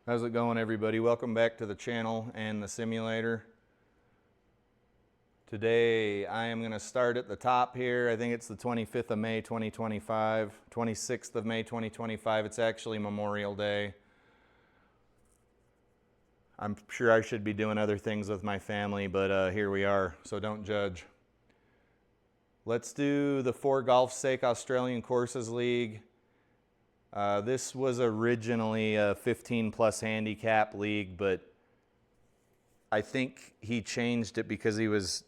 How's it going, everybody? Welcome back to the channel and the simulator. Today I am going to start at the top here. I think it's the 25th of May 2025, 26th of May 2025. It's actually Memorial Day. I'm sure I should be doing other things with my family, but here we are, so don't judge. Let's do the For Golf's Sake Australian Courses League. This was originally a 15 plus handicap league, but I think he changed it because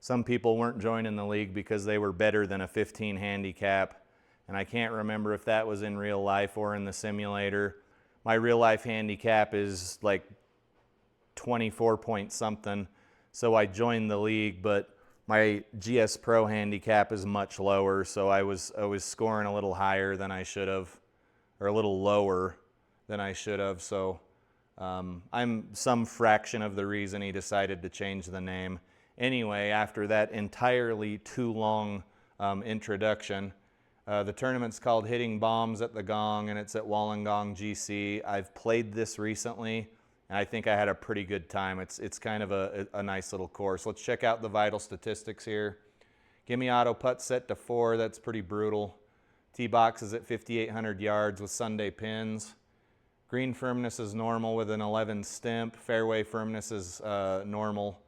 some people weren't joining the league because they were better than a 15 handicap. And I can't remember if that was in real life or in the simulator. My real life handicap is like 24 point something. So I joined the league, but my GS Pro handicap is much lower. So I was scoring a little higher than I should have, or a little lower than I should have. So I'm some fraction of the reason he decided to change the name. Anyway, after that entirely too long introduction, the tournament's called Hitting Bombs at the Gong, and it's at Wollongong GC. I've played this recently, and I think I had a pretty good time. It's kind of a nice little course. Let's check out the vital statistics here. Gimme auto putt set to 4. That's pretty brutal. Tee box is at 5,800 yards with Sunday pins. Green firmness is normal with an 11 stimp. Fairway firmness is normal.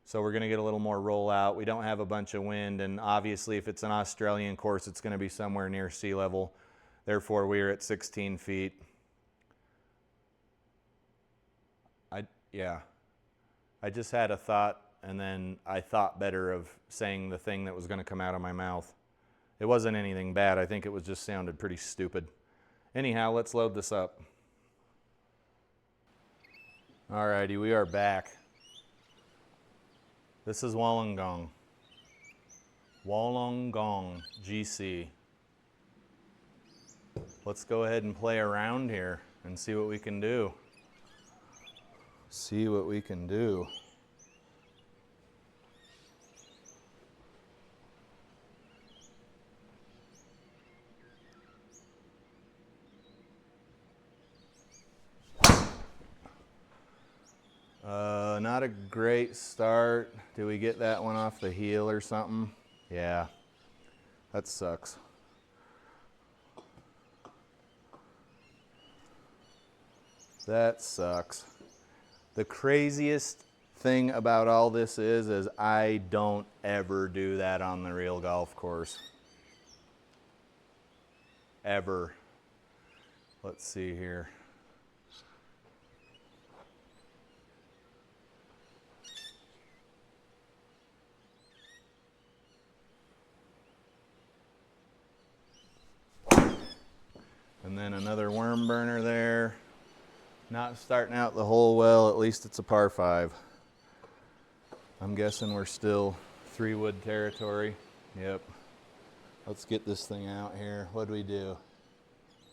So we're going to get a little more rollout. We don't have a bunch of wind, and obviously if it's an Australian course, it's going to be somewhere near sea level. Therefore, we are at 16 feet. I just had a thought, and then I thought better of saying the thing that was going to come out of my mouth. It wasn't anything bad. I think it was just sounded pretty stupid. Anyhow, let's load this up. Alrighty, we are back. This is Wollongong. Wollongong GC. Let's go ahead and play around here and see what we can do. See what we can do. Not a great start. Did we get that one off the heel or something? Yeah, that sucks. That sucks. The craziest thing about all this is I don't ever do that on the real golf course. Ever. Let's see here. And then another worm burner there. Not starting out the hole well, at least it's a par 5. I'm guessing we're still 3-wood territory. Yep. Let's get this thing out here. What do we do?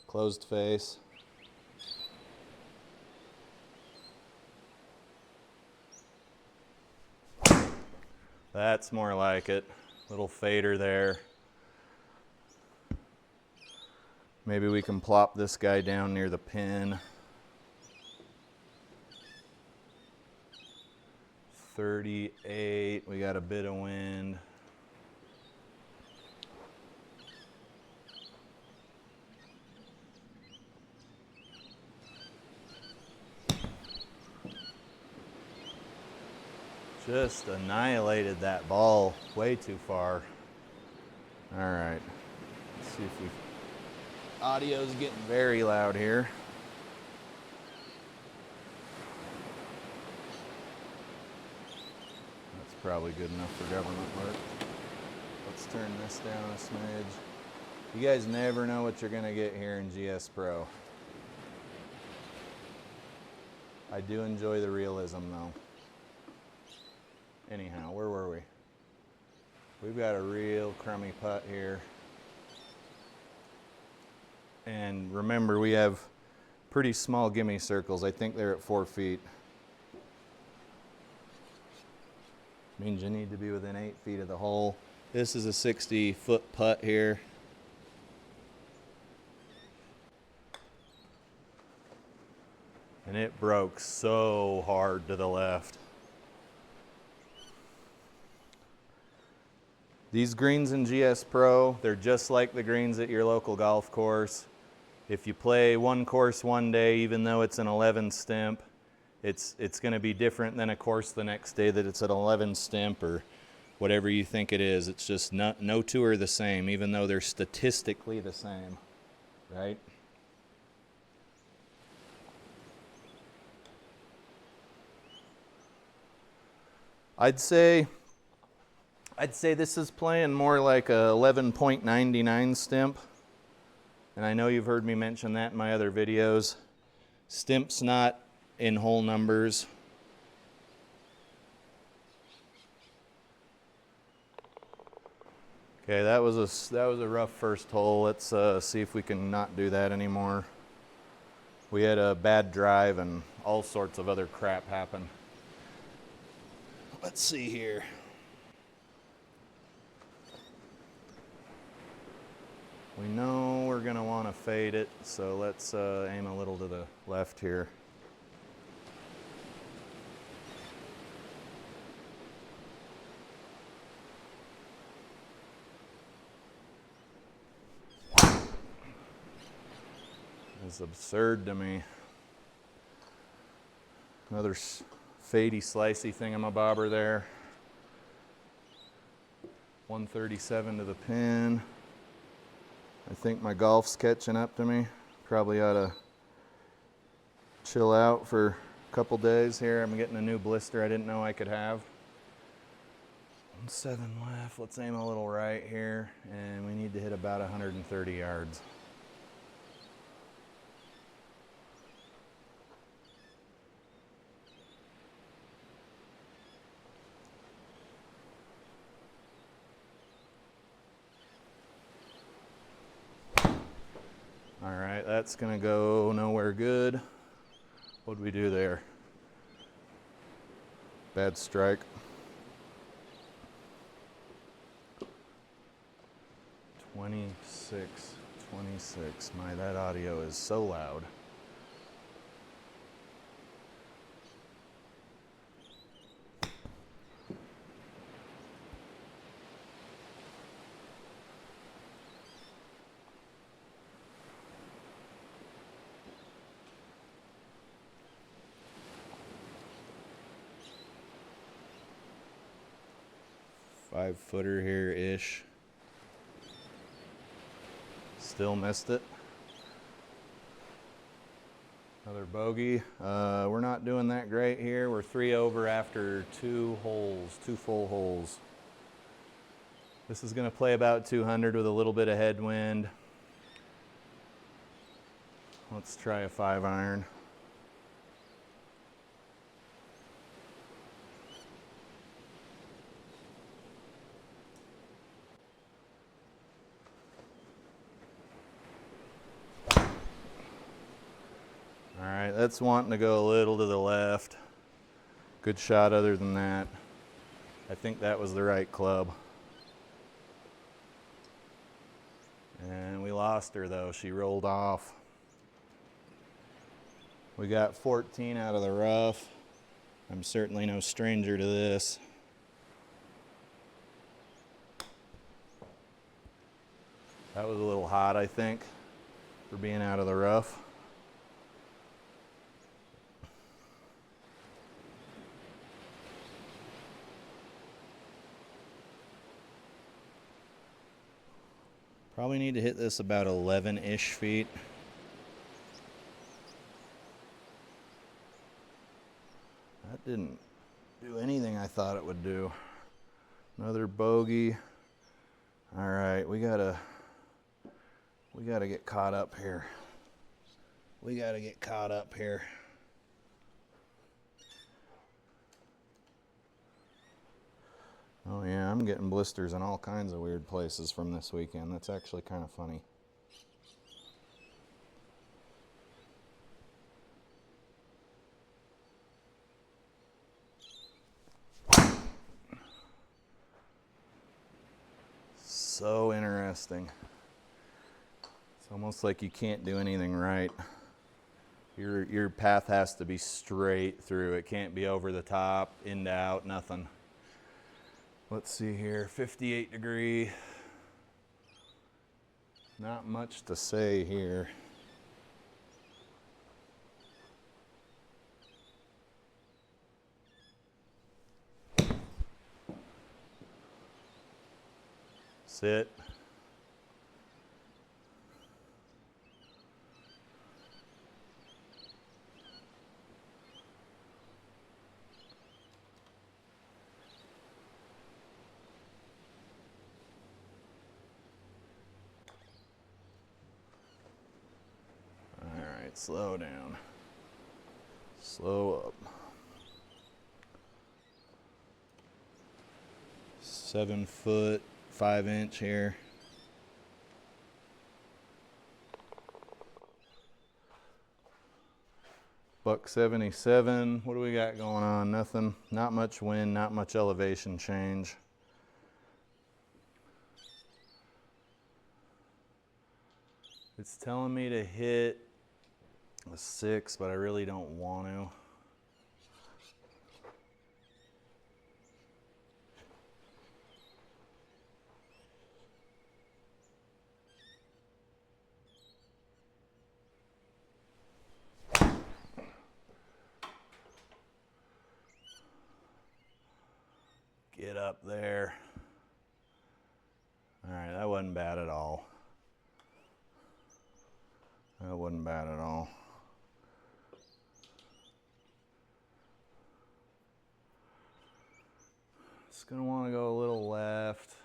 Closed face. That's more like it. Little fader there. Maybe we can plop this guy down near the pin. 38, we got a bit of wind. Just annihilated that ball way too far. All right, let's see if we... Audio's getting very loud here. That's probably good enough for government work. Let's turn this down a smidge. You guys never know what you're gonna get here in GS Pro. I do enjoy the realism though. Anyhow, where were we? We've got a real crummy putt here. And remember, we have pretty small gimme circles. I think they're at 4 feet. Means you need to be within 8 feet of the hole. This is a 60-foot putt here. And it broke so hard to the left. These greens in GS Pro, they're just like the greens at your local golf course. If you play one course one day, even though it's an 11 stimp, it's going to be different than a course the next day that it's an 11 stimp or whatever you think it is. It's just no two are the same, even though they're statistically the same, right? I'd say this is playing more like a 11.99 stimp. And I know you've heard me mention that in my other videos. Stimp's not in whole numbers. Okay, that was a rough first hole. Let's see if we can not do that anymore. We had a bad drive and all sorts of other crap happen. Let's see here. We know we're going to want to fade it, so let's aim a little to the left here. It's absurd to me. Another fadey, slicey thingamabobber there. 137 to the pin. I think my golf's catching up to me. Probably ought to chill out for a couple days here. I'm getting a new blister I didn't know I could have. 7 left. Let's aim a little right here, and we need to hit about 130 yards. All right, that's gonna go nowhere good. What'd we do there? Bad strike. 26. My, that audio is so loud. Five-footer here-ish. Still missed it. Another bogey. We're not doing that great here. We're 3 over after 2 holes, 2 full holes. This is going to play about 200 with a little bit of headwind. Let's try a 5-iron. Alright, that's wanting to go a little to the left. Good shot other than that. I think that was the right club. And we lost her though, she rolled off. We got 14 out of the rough. I'm certainly no stranger to this. That was a little hot, I think, for being out of the rough. Probably need to hit this about 11-ish feet. That didn't do anything I thought it would do. Another bogey. All right, we gotta get caught up here. We gotta get caught up here. Oh yeah, I'm getting blisters in all kinds of weird places from this weekend. That's actually kind of funny. So interesting. It's almost like you can't do anything right. Your path has to be straight through. It can't be over the top, in to out, nothing. Let's see here, 58 degree. Not much to say here. Sit. Slow down. Slow up. 7 foot, 5 inch here. Buck 77. What do we got going on? Nothing. Not much wind, not much elevation change. It's telling me to hit a 6, but I really don't want to. Get up there. All right, that wasn't bad at all. That wasn't bad at all. Just gonna want to go a little left.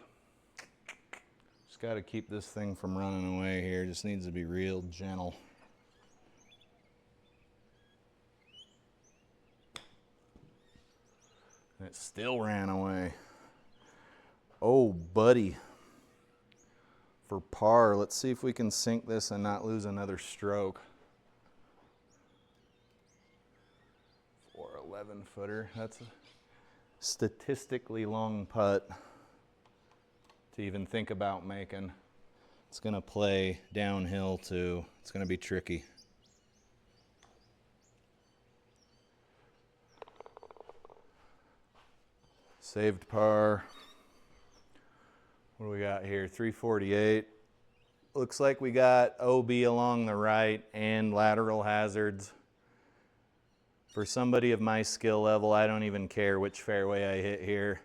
Just got to keep this thing from running away here. Just needs to be real gentle. And it still ran away. Oh, buddy. For par, let's see if we can sink this and not lose another stroke. For 11 footer, that's a statistically long putt to even think about making. It's gonna play downhill too. It's gonna be tricky. Saved par. What do we got here? 348. Looks like we got OB along the right and lateral hazards. For somebody of my skill level, I don't even care which fairway I hit here.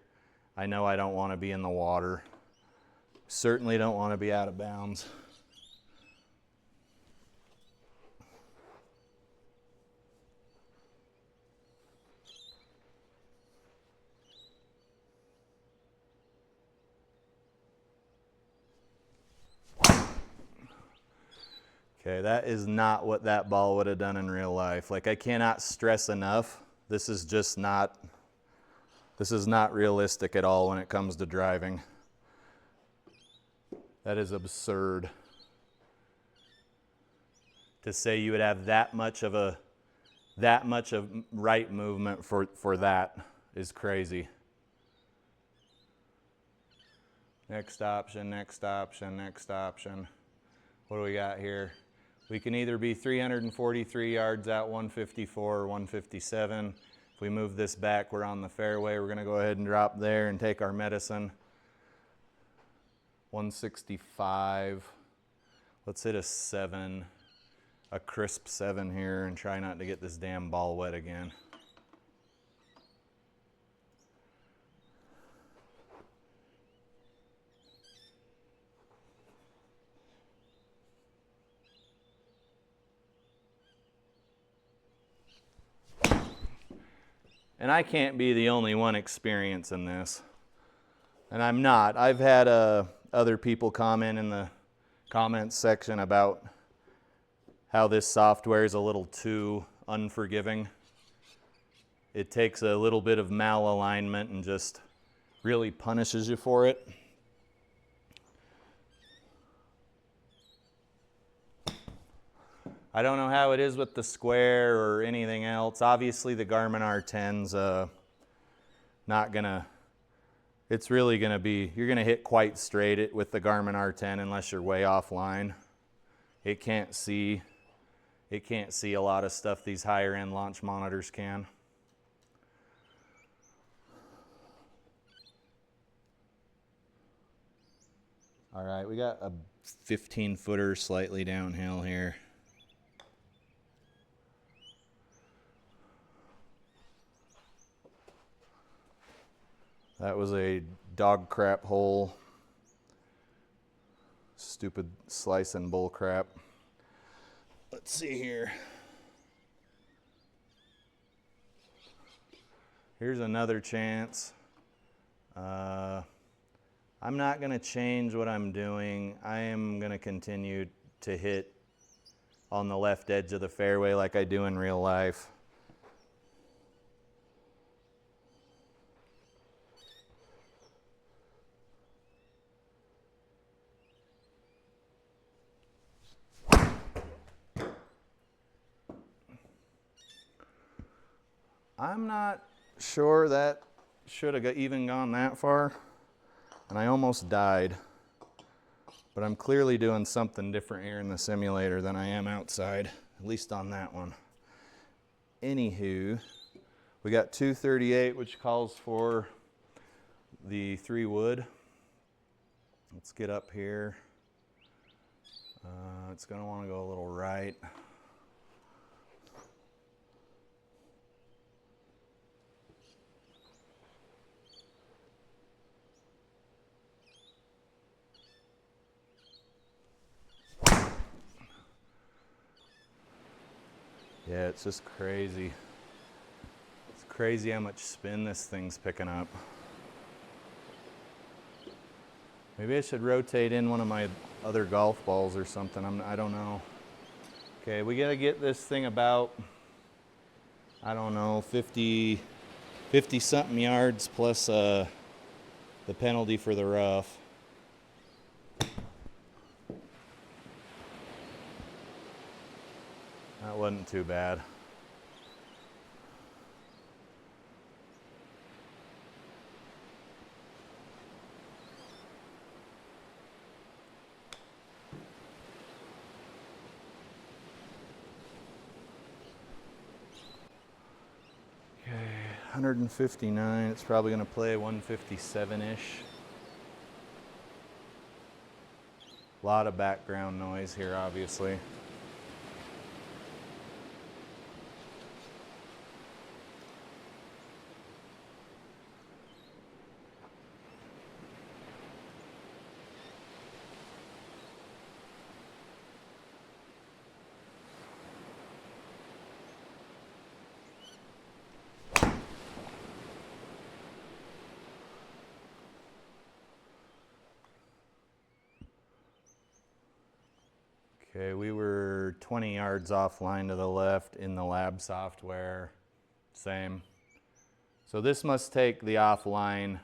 I know I don't want to be in the water. Certainly don't want to be out of bounds. Okay, that is not what that ball would have done in real life. Like, I cannot stress enough, this is not realistic at all when it comes to driving. That is absurd. To say you would have that much of right movement for that is crazy. Next option, next option, next option. What do we got here? We can either be 343 yards out, 154 or 157. If we move this back, we're on the fairway. We're gonna go ahead and drop there and take our medicine. 165. Let's hit a 7, a crisp 7 here and try not to get this damn ball wet again. And I can't be the only one experiencing this. And I'm not. I've had other people comment in the comments section about how this software is a little too unforgiving. It takes a little bit of malalignment and just really punishes you for it. I don't know how it is with the Square or anything else. Obviously the Garmin R10's not gonna, it's really gonna be, you're gonna hit quite straight with the Garmin R10 unless you're way offline. It can't see it can't see a lot of stuff these higher end launch monitors can. All right, we got a 15-footer slightly downhill here. That was a dog crap hole. Stupid slicing bull crap. Let's see here. Here's another chance. I'm not going to change what I'm doing. I am going to continue to hit on the left edge of the fairway like I do in real life. I'm not sure that should have even gone that far, and I almost died. But I'm clearly doing something different here in the simulator than I am outside, at least on that one. Anywho, we got 238, which calls for the 3 wood. Let's get up here. It's going to want to go a little right. Yeah, it's just crazy. It's crazy how much spin this thing's picking up. Maybe I should rotate in one of my other golf balls or something. I don't know. Okay, we gotta get this thing about, I don't know, 50 something yards plus the penalty for the rough. That wasn't too bad. Okay, 159. It's probably going to play 157-ish. A lot of background noise here, obviously. Okay, we were 20 yards offline to the left in the lab software. Same. So this must take the offline.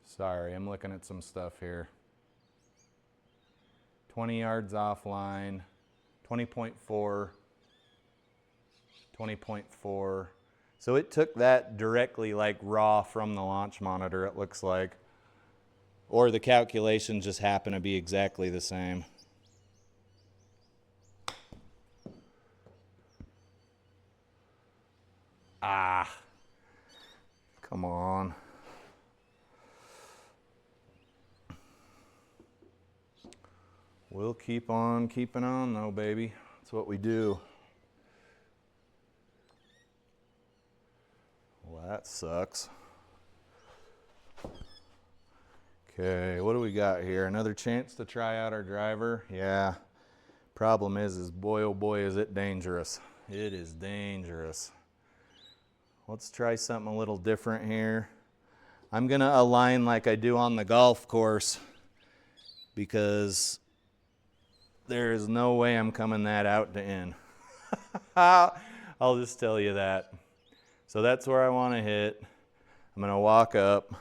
Sorry, I'm looking at some stuff here. 20 yards offline, 20.4, 20.4. So it took that directly like raw from the launch monitor, it looks like. Or the calculations just happen to be exactly the same. Ah, come on. We'll keep on keeping on though, baby. That's what we do. Well, that sucks. Okay, what do we got here? Another chance to try out our driver? Yeah. Problem is boy, oh boy, is it dangerous. It is dangerous. Let's try something a little different here. I'm gonna align like I do on the golf course because there is no way I'm coming that out to in. I'll just tell you that. So that's where I want to hit. I'm going to walk up.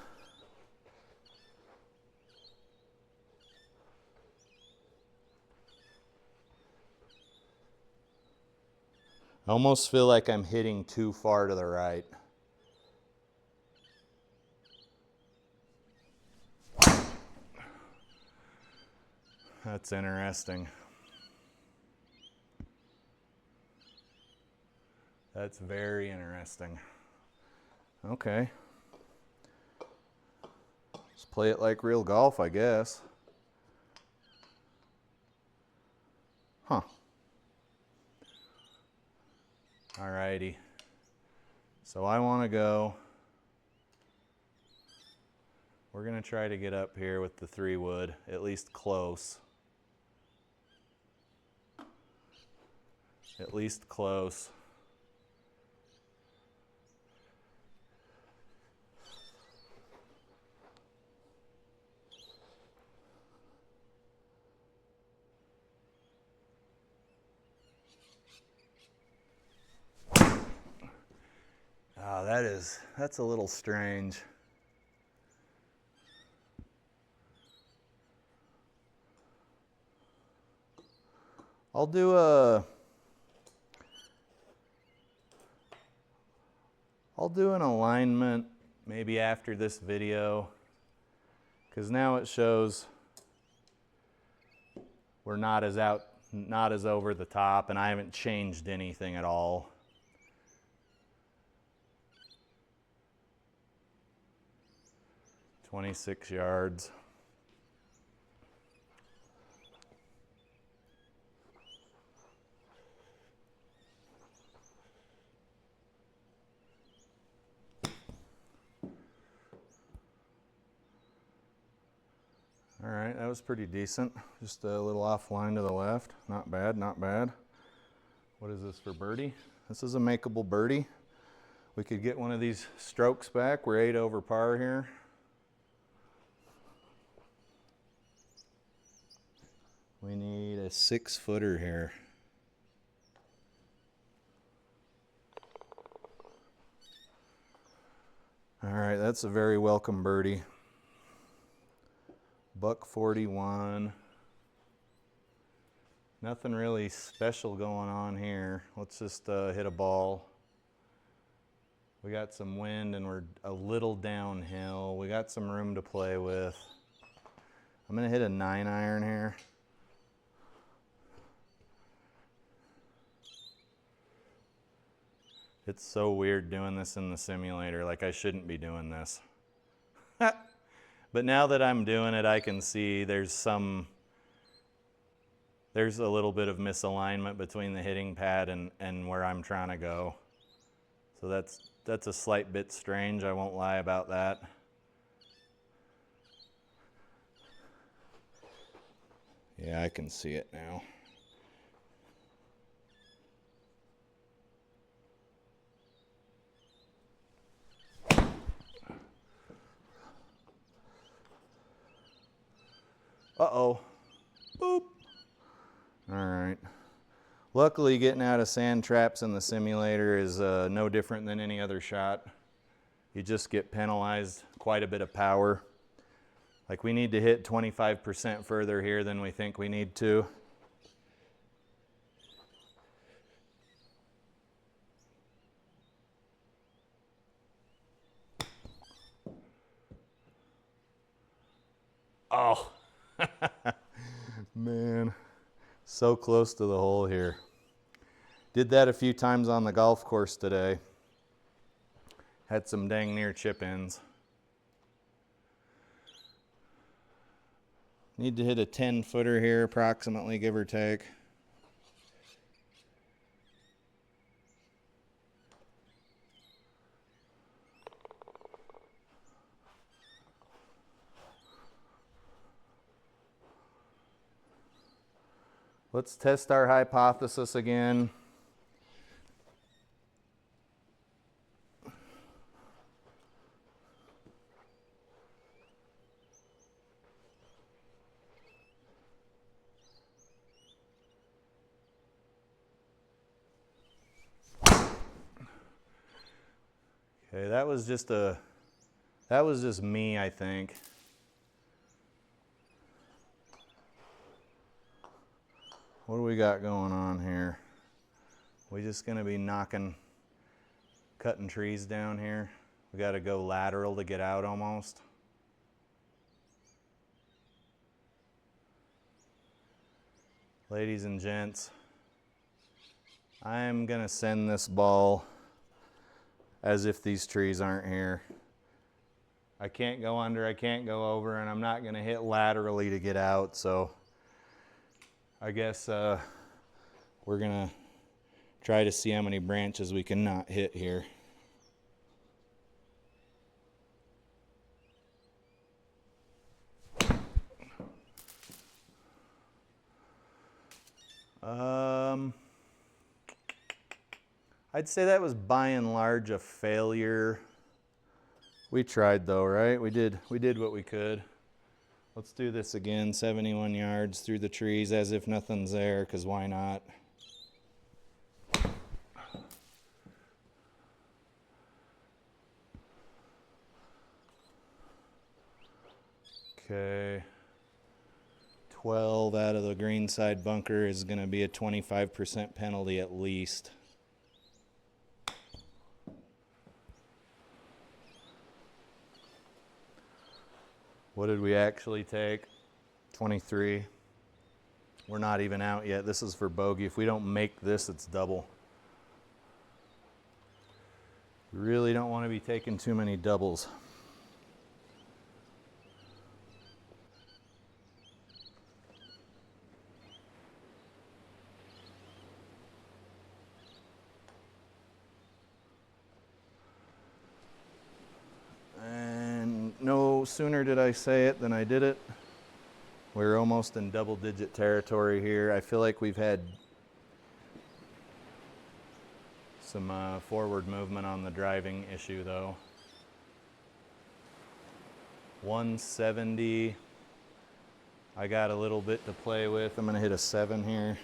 I almost feel like I'm hitting too far to the right. That's interesting. That's very interesting. Okay. Let's play it like real golf, I guess. Huh. Alrighty. So I want to go. We're going to try to get up here with the 3-wood, at least close. At least close. Oh, that's a little strange. I'll do an alignment maybe after this video, because now it shows we're not as over the top, and I haven't changed anything at all. "26 yards. All right, that was pretty decent. Just a little offline to the left. Not bad, not bad. What is this for birdie? This is a makeable birdie. We could get one of these strokes back. We're 8 over par here. We need a 6-footer here. All right, that's a very welcome birdie. $141. Nothing really special going on here. Let's just hit a ball. We got some wind and we're a little downhill. We got some room to play with. I'm gonna hit a 9-iron here. It's so weird doing this in the simulator. Like, I shouldn't be doing this. But now that I'm doing it, I can see there's a little bit of misalignment between the hitting pad and where I'm trying to go. So that's a slight bit strange, I won't lie about that. Yeah, I can see it now. Uh-oh. Boop. All right. Luckily, getting out of sand traps in the simulator is no different than any other shot. You just get penalized quite a bit of power. Like, we need to hit 25% further here than we think we need to. Oh. Man, so close to the hole here. Did that a few times on the golf course today. Had some dang near chip-ins. Need to hit a 10-footer here approximately, give or take. Let's test our hypothesis again. Okay, that was just me, I think. What do we got going on here? We just gonna be cutting trees down here. We gotta go lateral to get out almost. Ladies and gents, I'm gonna send this ball as if these trees aren't here. I can't go under, I can't go over, and I'm not gonna hit laterally to get out, so I guess we're gonna try to see how many branches we can not hit here. I'd say that was by and large a failure. We tried though, right? We did what we could. Let's do this again, 71 yards through the trees as if nothing's there, because why not? Okay. 12 out of the green side bunker is going to be a 25% penalty at least. What did we actually take? 23. We're not even out yet. This is for bogey. If we don't make this, it's double. We really don't want to be taking too many doubles. No sooner did I say it than I did it. We're almost in double-digit territory here. I feel like we've had some forward movement on the driving issue though. 170. I got a little bit to play with. I'm gonna hit a 7 here.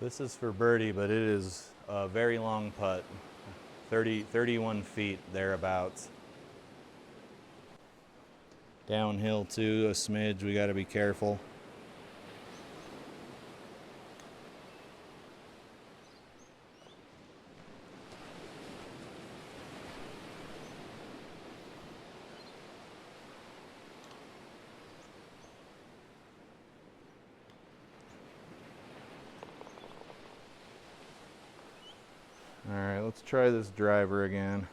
This is for birdie, but it is a very long putt. 31 feet thereabouts. Downhill too, a smidge, we gotta be careful. All right, let's try this driver again.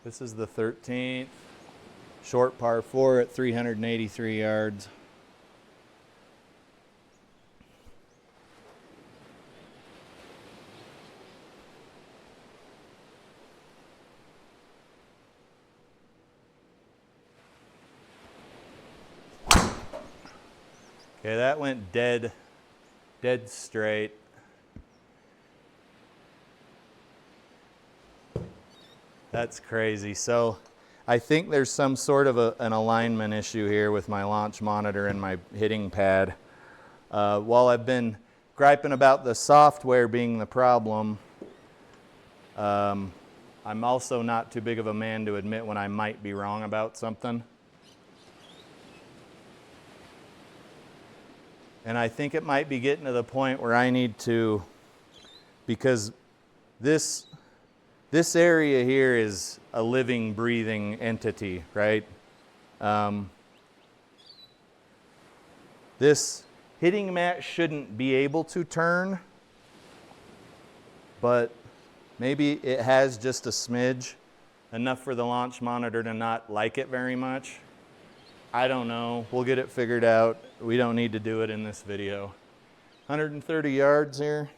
This is the 13th, short par 4 at 383 yards. Okay, that went dead straight. That's crazy. So I think there's some sort of an alignment issue here with my launch monitor and my hitting pad. While I've been griping about the software being the problem, I'm also not too big of a man to admit when I might be wrong about something. And I think it might be getting to the point where I need to, because this area here is a living, breathing entity, right? This hitting mat shouldn't be able to turn, but maybe it has just a smidge, enough for the launch monitor to not like it very much. I don't know. We'll get it figured out. We don't need to do it in this video. 130 yards here.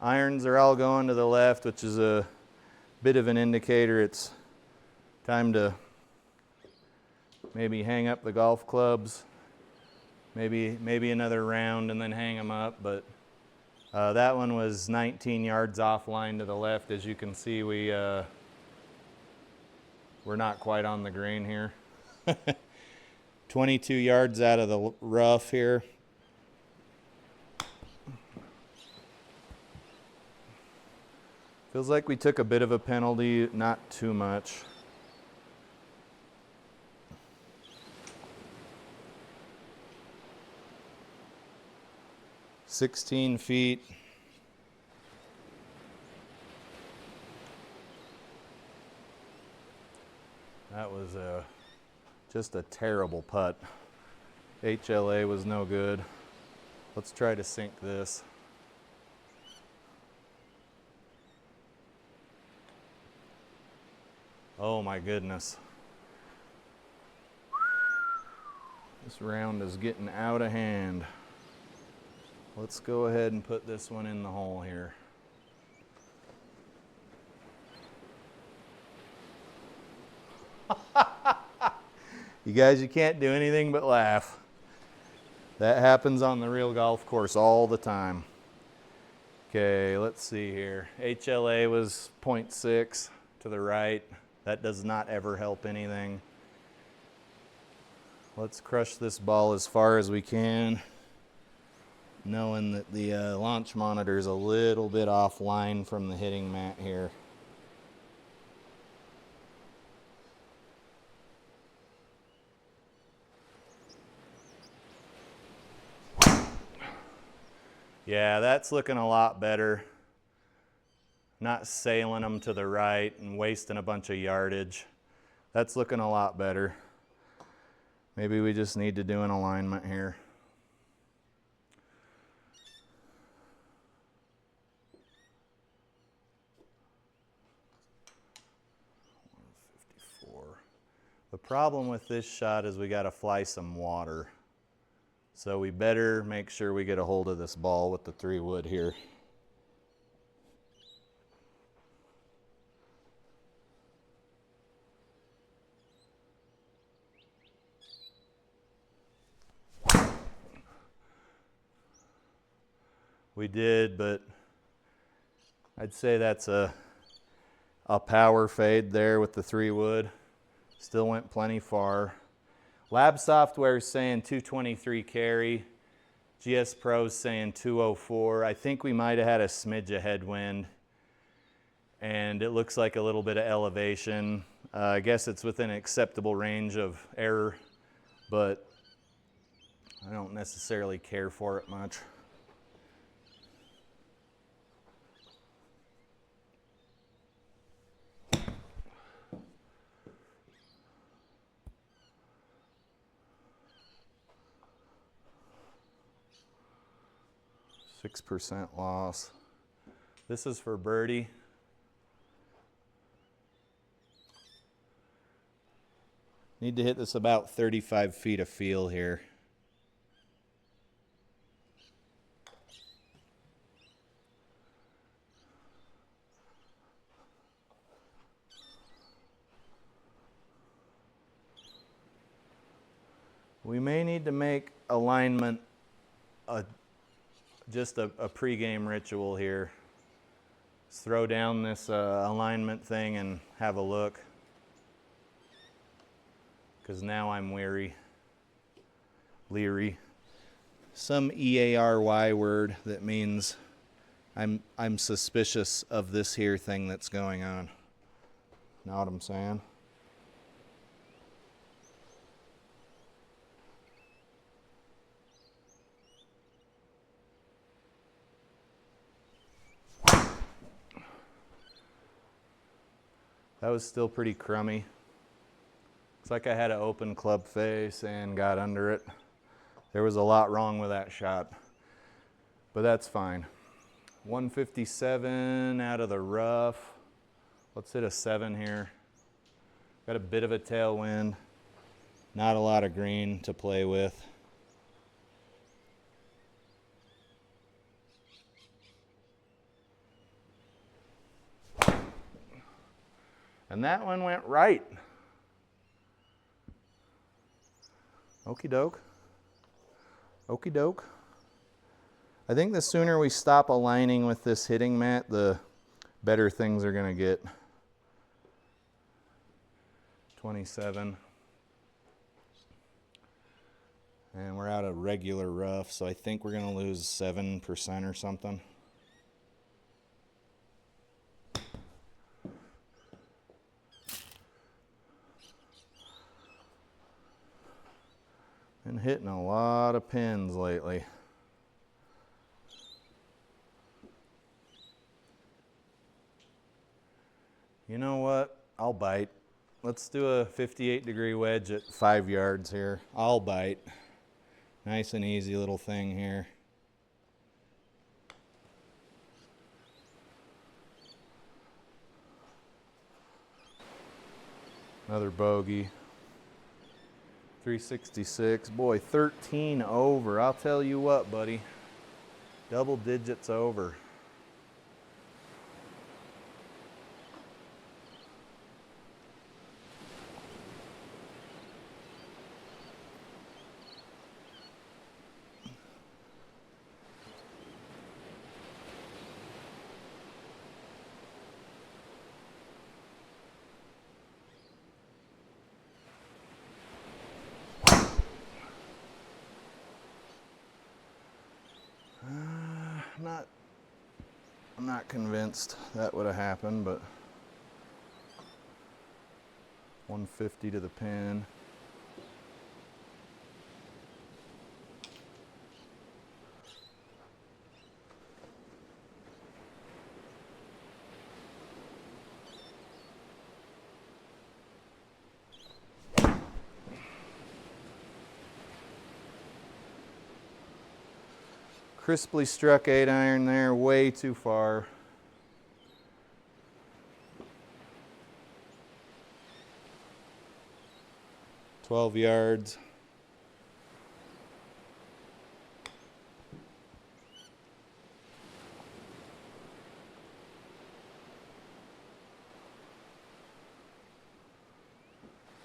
Irons are all going to the left, which is a bit of an indicator it's time to maybe hang up the golf clubs, maybe another round and then hang them up. But that one was 19 yards offline to the left. As you can see, we're not quite on the green here. 22 yards out of the rough here. Feels like we took a bit of a penalty, not too much. "16 feet. That was just a terrible putt. HLA was no good. Let's try to sink this. Oh my goodness. This round is getting out of hand. Let's go ahead and put this one in the hole here. You guys, you can't do anything but laugh. That happens on the real golf course all the time. Okay, let's see here. HLA was 0.6 to the right. That does not ever help anything. Let's crush this ball as far as we can, knowing that the launch monitor is a little bit offline from the hitting mat here. Yeah, that's looking a lot better. Not sailing them to the right and wasting a bunch of yardage. That's looking a lot better. Maybe we just need to do an alignment here. The problem with this shot is we got to fly some water. So we better make sure we get a hold of this ball with the 3 wood here. We did, but I'd say that's a power fade there with the 3 wood. Still went plenty far. Lab software is saying 223 carry. GS Pro's saying 204. I think we might have had a smidge of headwind, and it looks like a little bit of elevation. I guess it's within acceptable range of error, but I don't necessarily care for it much. %6 loss. This is for birdie. Need to hit this about 35 feet of field here. We may need to make alignment just a pregame ritual here. Let's throw down this alignment thing and have a look, because now I'm leery. Some EARY word that means I'm suspicious of this here thing that's going on. Know what I'm saying? That was still pretty crummy. Looks like I had an open club face and got under it. There was a lot wrong with that shot, but that's fine. 157 out of the rough. Let's hit a 7 here. Got a bit of a tailwind. Not a lot of green to play with. And that one went right. Okie doke. Okie doke. I think the sooner we stop aligning with this hitting mat, the better things are going to get. 27. And we're out of regular rough, so I think we're going to lose 7% or something. Been hitting a lot of pins lately. You know what? I'll bite. Let's do a 58-degree wedge at 5 yards here. I'll bite. Nice and easy little thing here. Another bogey. 366. Boy, 13 over. I'll tell you what, buddy. Double digits over. I'm not convinced that would have happened, but 150 to the pin. Crisply struck 8-iron there, way too far. "12 yards.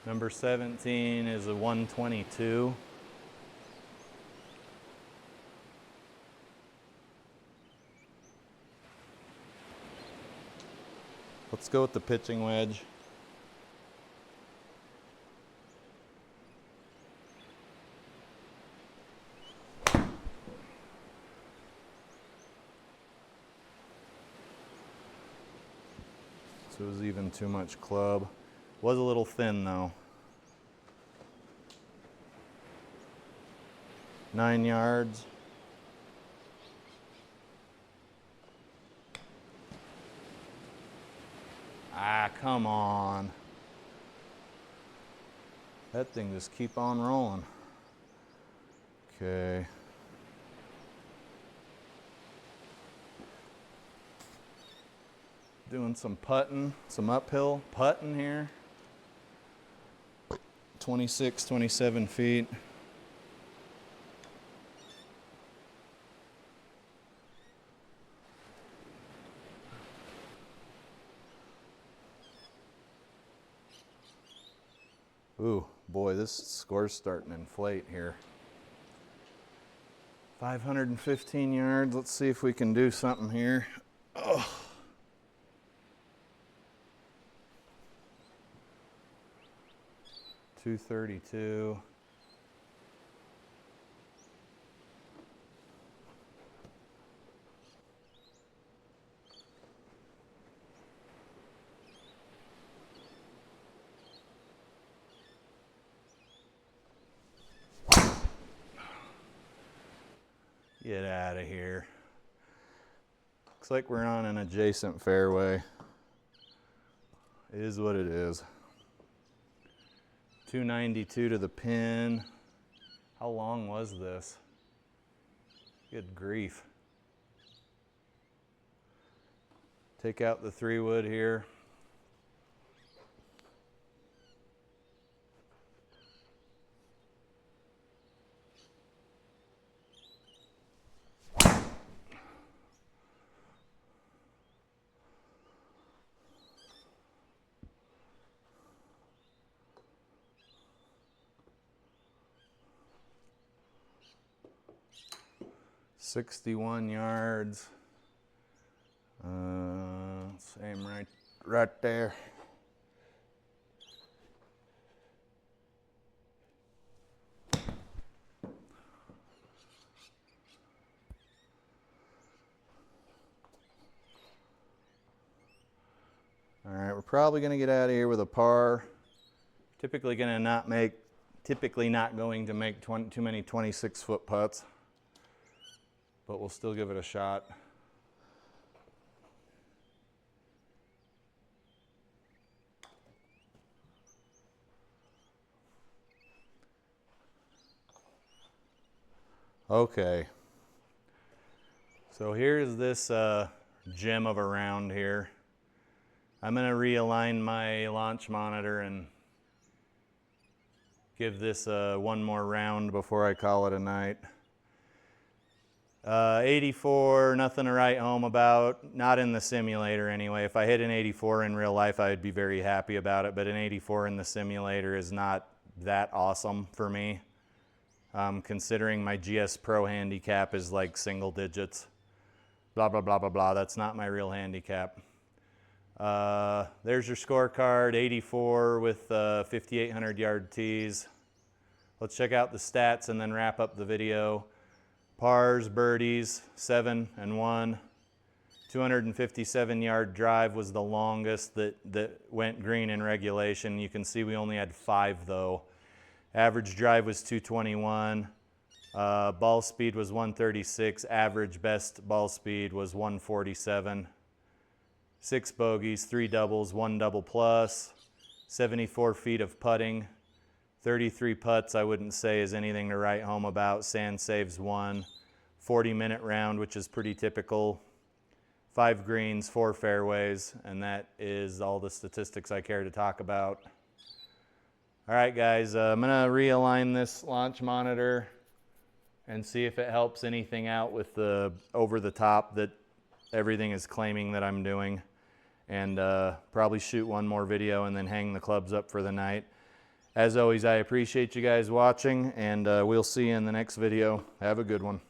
Number 17 is a 122. Let's go with the pitching wedge. So it was even too much club. Was a little thin though. 9 yards. Ah, come on. That thing just keep on rolling. Okay. Doing some putting, some uphill putting here. 26, 27 feet. Ooh, boy, this score's starting to inflate here. 515 yards. Let's see if we can do something here. Oh. .232. Get out of here. Looks like we're on an adjacent fairway. It is what it is. 292 to the pin. How long was this? Good grief. Take out the 3-wood here. 61 yards. Same right there. All right, we're probably going to get out of here with a par. Typically not going to make too many 26-foot putts, but we'll still give it a shot. Okay, so here's this gem of a round here. I'm going to realign my launch monitor and give this one more round before I call it a night. 84, nothing to write home about, not in the simulator anyway. If I hit an 84 in real life, I would be very happy about it, but an 84 in the simulator is not that awesome for me. Considering my GS Pro handicap is like single digits. Blah, blah, blah, blah, blah. That's not my real handicap. There's your scorecard, 84 with 5,800 yard tees. Let's check out the stats and then wrap up the video. Pars, birdies, 7 and 1. 257 yard drive was the longest that went green in regulation. You can see we only had 5 though. Average drive was 221. Ball speed was 136. Average best ball speed was 147. 6 bogeys, 3 doubles, 1 double plus, 74 feet of putting, 33 putts I wouldn't say is anything to write home about. Sand saves 1, 40-minute round, which is pretty typical, 5 greens, 4 fairways, and that is all the statistics I care to talk about. All right, guys, I'm going to realign this launch monitor and see if it helps anything out with the over the top that everything is claiming that I'm doing, and probably shoot one more video and then hang the clubs up for the night. As always, I appreciate you guys watching, and we'll see you in the next video. Have a good one.